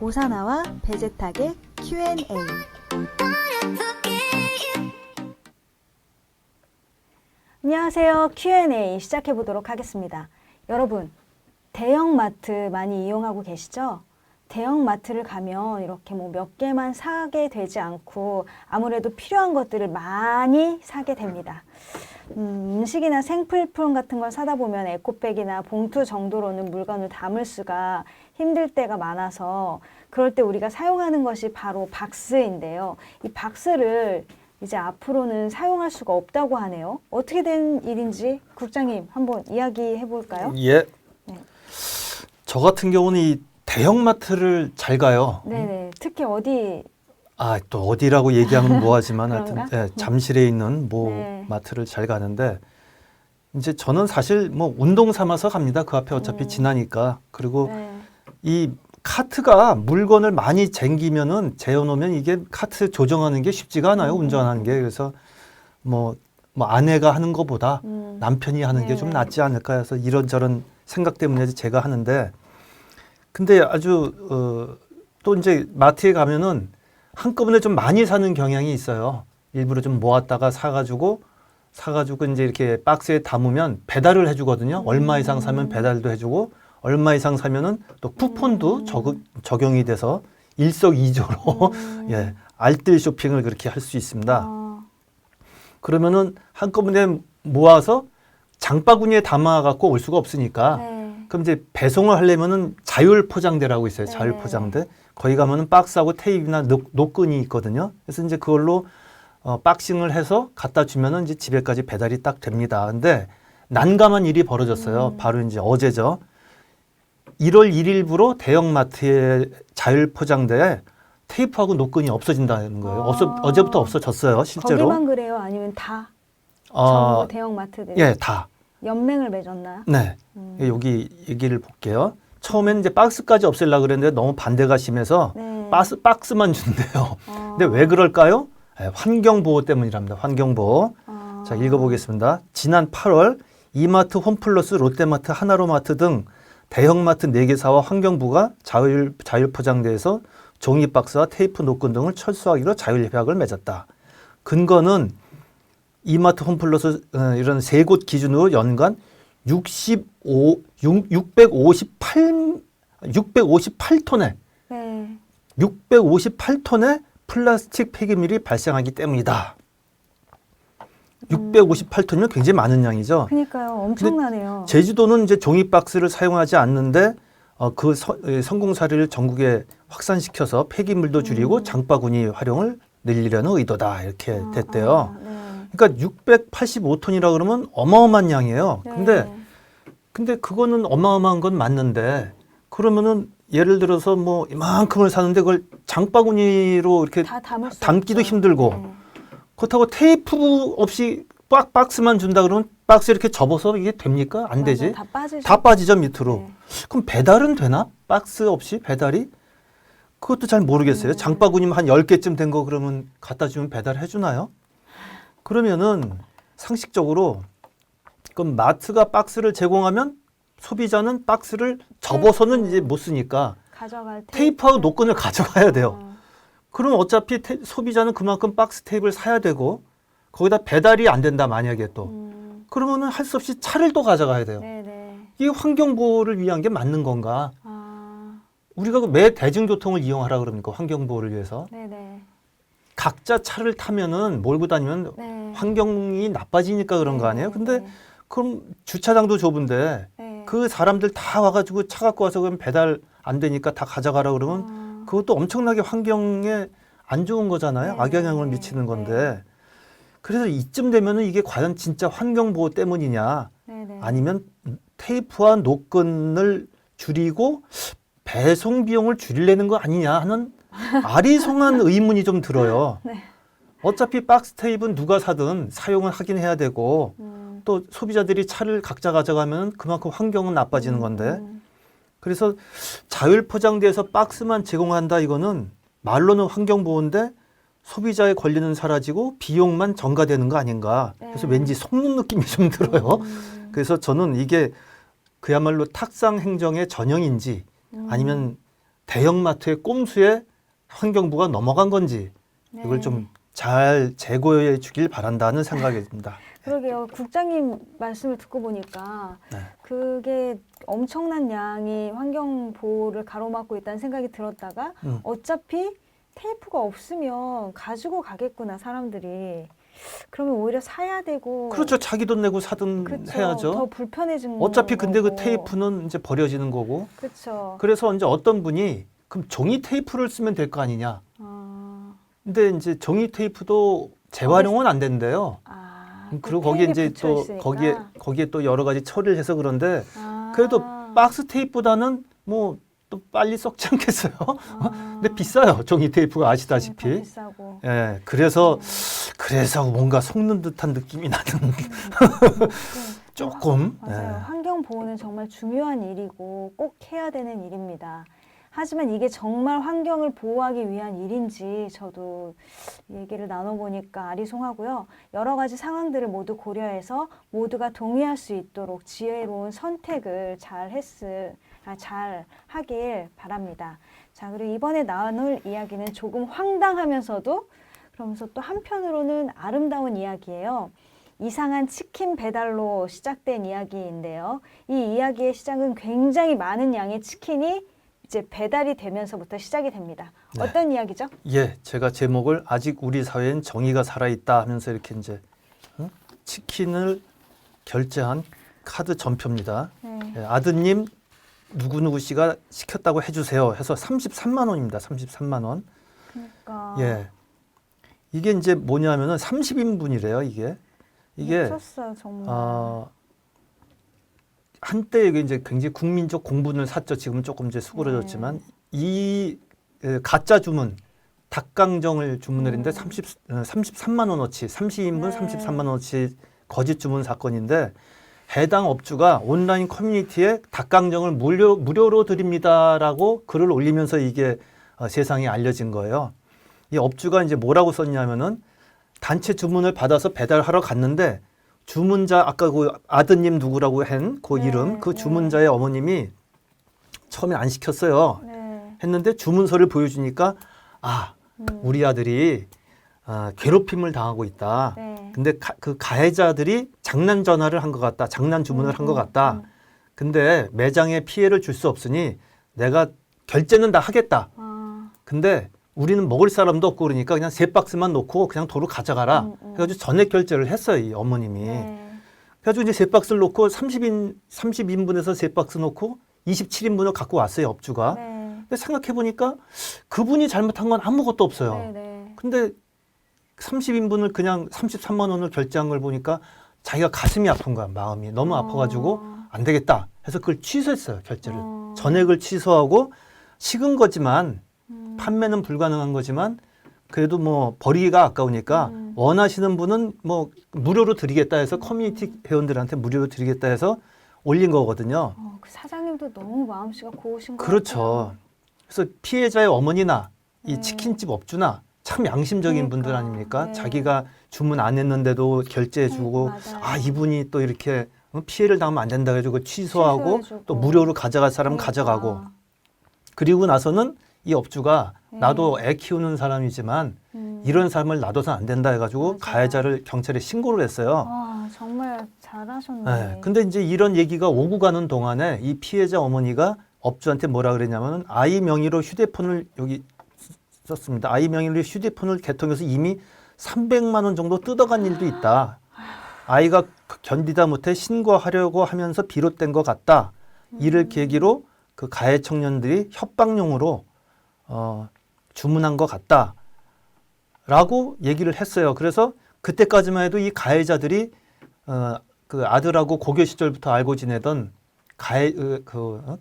오사나와 베제탁의 Q&A. 안녕하세요. Q&A 시작해 보도록 하겠습니다. 여러분, 대형마트 많이 이용하고 계시죠? 대형마트를 가면 이렇게 뭐 몇 개만 사게 되지 않고 아무래도 필요한 것들을 많이 사게 됩니다. 음식이나 생필품 같은 걸 사다 보면 에코백이나 봉투 정도로는 물건을 담을 수가 힘들 때가 많아서 그럴 때 우리가 사용하는 것이 바로 박스인데요. 이 박스를 이제 앞으로는 사용할 수가 없다고 하네요. 어떻게 된 일인지 국장님 한번 이야기해 볼까요? 예. 네. 저 같은 경우는 이 대형마트를 잘 가요. 네네. 특히 어디? 또 어디라고 얘기하면 뭐하지만 하여튼 그런가? 잠실에 있는 네. 마트를 잘 가는데 이제 저는 사실 뭐 운동 삼아서 갑니다. 그 앞에 어차피 지나니까. 그리고 네. 이 카트가 물건을 많이 쟁기면은 재워놓으면 이게 카트 조정하는 게 쉽지가 않아요. 운전하는 게. 그래서 뭐 아내가 하는 것보다 남편이 하는 게 좀 네. 낫지 않을까 해서 이런저런 생각 때문에 제가 하는데 근데 아주 또 이제 마트에 가면은 한꺼번에 좀 많이 사는 경향이 있어요. 일부러 좀 모았다가 사가지고 이제 이렇게 박스에 담으면 배달을 해주거든요. 얼마 이상 사면 배달도 해주고 얼마 이상 사면은 또 쿠폰도 적용이 돼서 일석이조로 예, 알뜰 쇼핑을 그렇게 할 수 있습니다. 그러면은 한꺼번에 모아서 장바구니에 담아 갖고 올 수가 없으니까 네. 그럼 이제 배송을 하려면은 자율 포장대라고 있어요. 네. 자율 포장대. 거기 가면은 박스하고 테이프나 노끈이 있거든요. 그래서 이제 그걸로 박싱을 해서 갖다 주면은 이제 집에까지 배달이 딱 됩니다. 근데 난감한 일이 벌어졌어요. 바로 이제 어제죠. 1월 1일부로 대형마트의 자율 포장대에 테이프하고 노끈이 없어진다는 거예요. 어제부터 없어졌어요, 실제로. 거기만 그래요? 아니면 다? 어, 전부 대형마트들? 예, 다. 연맹을 맺었나요? 네. 여기 얘기를 볼게요. 처음에는 이제 박스까지 없애려고 그랬는데 너무 반대가 심해서 네. 박스만 준대요. 근데 왜 그럴까요? 네, 환경보호 때문이랍니다. 환경보호. 자, 읽어보겠습니다. 지난 8월 이마트, 홈플러스, 롯데마트, 하나로마트 등 대형마트 4개사와 환경부가 자율 포장대에서 종이박스와 테이프 노끈 등을 철수하기로 자율협약을 맺었다. 근거는 이마트, 홈플러스 이런 3곳 기준으로 연간 658톤의 네. 658톤의 플라스틱 폐기물이 발생하기 때문이다. 658톤이면 굉장히 많은 양이죠. 그러니까요. 엄청나네요. 제주도는 이제 종이 박스를 사용하지 않는데 그 성공 사례를 전국에 확산시켜서 폐기물도 줄이고 장바구니 활용을 늘리려는 의도다. 이렇게 됐대요. 네. 그러니까 685톤이라 그러면 어마어마한 양이에요. 네. 근데 그거는 어마어마한 건 맞는데 그러면은 예를 들어서 뭐 이만큼을 사는데 그걸 장바구니로 이렇게 다 담을 수 담기도 없죠. 힘들고 네. 그렇다고 테이프 없이 박스만 준다 그러면 박스 이렇게 접어서 이게 됩니까? 안 되지. 다 빠지죠. 다 빠지죠, 밑으로. 네. 그럼 배달은 되나? 박스 없이 배달이? 그것도 잘 모르겠어요. 장바구니만 한 10개쯤 된 거 그러면 갖다 주면 배달해 주나요? 그러면은 상식적으로 그럼 마트가 박스를 제공하면 소비자는 박스를 접어서는 이제 못 쓰니까 가져갈 테이프하고 노끈을 가져가야 돼요. 그럼 어차피 소비자는 그만큼 박스 테이프를 사야 되고 거기다 배달이 안 된다 만약에 또 그러면은 할 수 없이 차를 또 가져가야 돼요. 네네. 이게 환경 보호를 위한 게 맞는 건가? 아, 우리가 매 대중교통을 이용하라 그럽니까? 환경 보호를 위해서 네네. 각자 차를 타면은 몰고 다니면 네. 환경이 나빠지니까 그런 거 아니에요? 근데 네. 그럼 주차장도 좁은데 네. 그 사람들 다 와가지고 차 갖고 와서 그럼 배달 안 되니까 다 가져가라 그러면 그것도 엄청나게 환경에 안 좋은 거잖아요. 네. 악영향을 미치는 건데. 그래서 이쯤 되면은 이게 과연 진짜 환경 보호 때문이냐 네네. 아니면 테이프와 노끈을 줄이고 배송 비용을 줄이려는 거 아니냐 하는 아리송한 의문이 좀 들어요. 네. 어차피 박스 테이프는 누가 사든 사용을 하긴 해야 되고 또 소비자들이 차를 각자 가져가면 그만큼 환경은 나빠지는 건데 그래서 자율 포장대에서 박스만 제공한다 이거는 말로는 환경 보호인데 소비자의 권리는 사라지고 비용만 전가되는 거 아닌가. 그래서 왠지 속는 느낌이 좀 들어요. 그래서 저는 이게 그야말로 탁상 행정의 전형인지 아니면 대형마트의 꼼수에 환경부가 넘어간 건지 이걸 네. 좀 잘 제고해 주길 바란다는 생각이 듭니다. 그러게요. 국장님 말씀을 듣고 보니까 네. 그게 엄청난 양이 환경 보호를 가로막고 있다는 생각이 들었다가 어차피 테이프가 없으면 가지고 가겠구나 사람들이. 그러면 오히려 사야 되고 그렇죠. 자기 돈 내고 사든 그쵸. 해야죠. 더 불편해진 어차피 근데 그 거고. 테이프는 이제 버려지는 거고. 그렇죠. 그래서 이제 어떤 분이 그럼 종이 테이프를 쓰면 될 거 아니냐. 아, 근데 이제 종이 테이프도 재활용은 안 된대요. 그리고 그 거기에 테이프에 이제 붙여 또 있으니까. 거기에 또 여러 가지 처리를 해서 그런데 아, 그래도 박스 테이프보다는 뭐 또 빨리 썩지 않겠어요? 근데 비싸요. 종이 테이프가 더 아시다시피. 비싸고. 예. 그래서 뭔가 속는 듯한 느낌이 나는 조금. 맞아요. 예. 환경 보호는 정말 중요한 일이고 꼭 해야 되는 일입니다. 하지만 이게 정말 환경을 보호하기 위한 일인지 저도 얘기를 나눠보니까 아리송하고요. 여러 가지 상황들을 모두 고려해서 모두가 동의할 수 있도록 지혜로운 선택을 잘 하길 바랍니다. 자, 그리고 이번에 나눌 이야기는 조금 황당하면서도 그러면서 또 한편으로는 아름다운 이야기예요. 이상한 치킨 배달로 시작된 이야기인데요. 이 이야기의 시작은 굉장히 많은 양의 치킨이 이제 배달이 되면서부터 시작이 됩니다. 네. 어떤 이야기죠? 예, 제가 제목을 아직 우리 사회엔 정의가 살아있다 하면서 이렇게 이제 치킨을 결제한 카드 전표입니다. 네. 예, 아드님 누구누구 씨가 시켰다고 해주세요 해서 33만 원입니다. 33만 원. 그러니까 예, 이게 이제 뭐냐면은 30인분이래요. 이게 미쳤어요 정말. 한때 이게 이제 굉장히 국민적 공분을 샀죠. 지금은 조금 이제 수그러졌지만 이 가짜 주문 닭강정을 주문을 했는데 33만 원어치 30인분 네. 33만 원어치 거짓 주문 사건인데 해당 업주가 온라인 커뮤니티에 닭강정을 무료로 드립니다라고 글을 올리면서 이게 세상에 알려진 거예요. 이 업주가 이제 뭐라고 썼냐면은 단체 주문을 받아서 배달하러 갔는데 주문자 아까 그 아드님 누구라고 한 그 네, 이름 그 네. 주문자의 어머님이 처음에 안 시켰어요. 네. 했는데 주문서를 보여주니까 우리 아들이 괴롭힘을 당하고 있다. 네. 근데 그 가해자들이 장난 전화를 한 것 같다. 장난 주문을 한 것 같다. 근데 매장에 피해를 줄 수 없으니 내가 결제는 다 하겠다. 근데 우리는 먹을 사람도 없고 그러니까 그냥 3박스만 놓고 그냥 도로 가져가라. 해가지고 전액 결제를 했어요. 이 어머님이. 네. 그래가지고 이제 3박스를 놓고 30인분에서 3박스 놓고 27인분을 갖고 왔어요. 업주가. 네. 근데 생각해보니까 그분이 잘못한 건 아무것도 없어요. 네. 네. 근데 30인분을 그냥 33만 원을 결제한 걸 보니까 자기가 가슴이 아픈 거야. 마음이 너무 아파가지고 안 되겠다 해서 그걸 취소했어요. 결제를. 전액을 취소하고 식은 거지만 판매는 불가능한 거지만 그래도 뭐 버리기가 아까우니까 원하시는 분은 뭐 무료로 드리겠다 해서 커뮤니티 회원들한테 무료로 드리겠다 해서 올린 거거든요. 그 사장님도 너무 마음씨가 고우신 것 그렇죠. 같아요. 그래서 피해자의 어머니나 이 네. 치킨집 업주나 참 양심적인 그러니까, 분들 아닙니까? 네. 자기가 주문 안 했는데도 결제해주고 맞아요. 이분이 또 이렇게 피해를 당하면 안 된다 해가지고 취소하고 취소해주고. 또 무료로 가져갈 사람은 그러니까. 가져가고 그리고 나서는 이 업주가 네. 나도 애 키우는 사람이지만 이런 삶을 놔둬서는 안 된다 해가지고 맞아요. 가해자를 경찰에 신고를 했어요. 정말 잘하셨네. 네. 근데 이제 이런 얘기가 오고 가는 동안에 이 피해자 어머니가 업주한테 뭐라 그랬냐면 아이 명의로 휴대폰을 여기 썼습니다. 아이 명의로 휴대폰을 개통해서 이미 300만 원 정도 뜯어간 일도 있다. 아이가 견디다 못해 신고하려고 하면서 비롯된 것 같다. 이를 계기로 그 가해 청년들이 협박용으로 주문한 것 같다. 라고 얘기를 했어요. 그래서 그때까지만 해도 이 가해자들이 그 아들하고 고교 시절부터 알고 지내던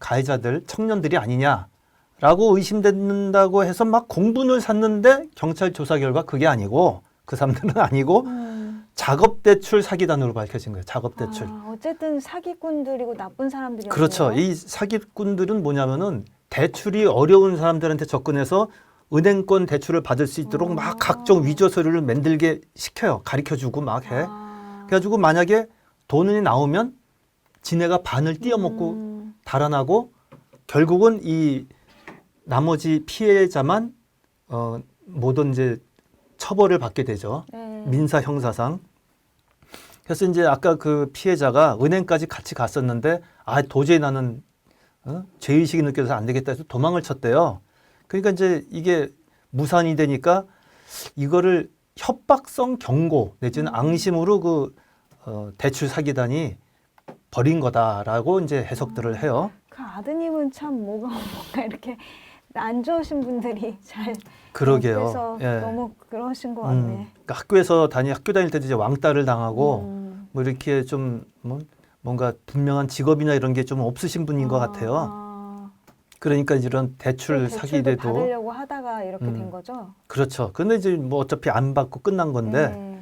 가해자들 청년들이 아니냐라고 의심된다고 해서 막 공분을 샀는데 경찰 조사 결과 그게 아니고 그 사람들은 아니고 작업대출 사기단으로 밝혀진 거예요. 작업대출. 어쨌든 사기꾼들이고 나쁜 사람들이었네요. 그렇죠. 이 사기꾼들은 뭐냐면은 대출이 어려운 사람들한테 접근해서 은행권 대출을 받을 수 있도록 막 각종 위조 서류를 만들게 시켜요. 가르쳐주고 막 해. 그래가지고 만약에 돈이 나오면 지네가 반을 띄어먹고 달아나고 결국은 이 나머지 피해자만 모든 이제 처벌을 받게 되죠. 네. 민사 형사상. 그래서 이제 아까 그 피해자가 은행까지 같이 갔었는데 도저히 나는 죄의식이 느껴져서 안 되겠다 해서 도망을 쳤대요. 그러니까 이제 이게 무산이 되니까 이거를 협박성 경고 내지는 앙심으로 그 대출 사기단이 벌인 거다라고 이제 해석들을 해요. 그 아드님은 참 뭔가 이렇게 안 좋으신 분들이 잘 그러게요. 그래서 예. 너무 그러신 것 같네. 그러니까 학교 다닐 때도 이제 왕따를 당하고 뭐 이렇게 좀 뭔가 분명한 직업이나 이런 게 좀 없으신 분인 것 같아요. 그러니까 이런 대출 대출도 사기에도 받으려고 하다가 이렇게 된 거죠. 그렇죠. 근데 이제 뭐 어차피 안 받고 끝난 건데 네.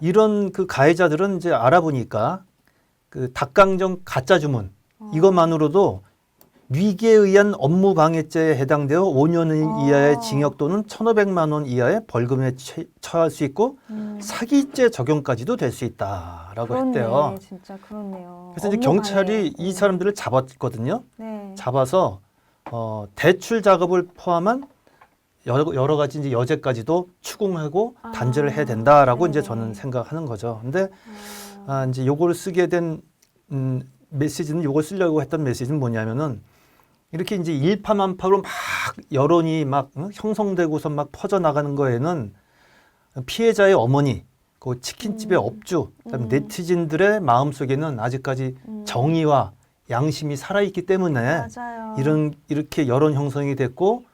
이런 그 가해자들은 이제 알아보니까 그 닭강정 가짜 주문 이것만으로도 위계에 의한 업무 방해죄에 해당되어 5년 이하의 징역 또는 1,500만 원 이하의 벌금에 처할 수 있고 사기죄 적용까지도 될 수 있다라고 그렇네, 했대요. 진짜 그렇네요. 그래서 이제 업무 경찰이 방해. 이 사람들을 잡았거든요. 네. 잡아서 대출 작업을 포함한 여러 가지 이제 여죄까지도 추궁하고 단죄를 해야 된다라고 이제 네네. 저는 생각하는 거죠. 근데 이제 요거를 쓰게 된 메시지는 요걸 쓰려고 했던 메시지는 뭐냐면은 이렇게 이제 일파만파로 막 여론이 막 형성되고서 막 퍼져 나가는 거에는 피해자의 어머니, 그 치킨집의 업주, 그다음에 네티즌들의 마음 속에는 아직까지 정의와 양심이 살아 있기 때문에 맞아요. 이렇게 여론 형성이 됐고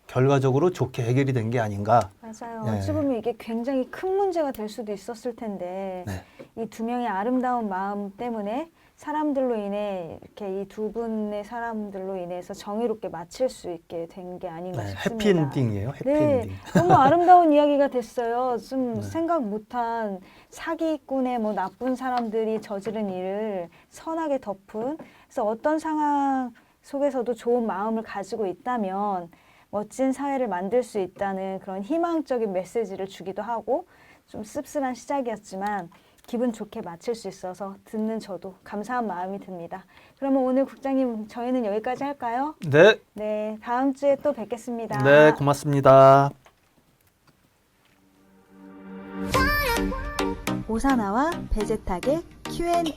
결과적으로 좋게 해결이 된 게 아닌가. 맞아요. 네. 어찌 보면 이게 굉장히 큰 문제가 될 수도 있었을 텐데 네. 이 두 명의 아름다운 마음 때문에 사람들로 인해 이렇게 이 두 분의 사람들로 인해서 정의롭게 마칠 수 있게 된 게 아닌가 싶습니다. 해피엔딩이에요. 네, 해피엔딩. 너무 아름다운 이야기가 됐어요. 좀 네. 생각 못한 사기꾼의 뭐 나쁜 사람들이 저지른 일을 선하게 덮은, 그래서 어떤 상황 속에서도 좋은 마음을 가지고 있다면 멋진 사회를 만들 수 있다는 그런 희망적인 메시지를 주기도 하고, 좀 씁쓸한 시작이었지만 기분 좋게 마칠 수 있어서 듣는 저도 감사한 마음이 듭니다. 그러면 오늘 국장님, 저희는 여기까지 할까요? 네, 네, 다음 주에 또 뵙겠습니다. 네, 고맙습니다. 오사나와 베제탁의 Q&A.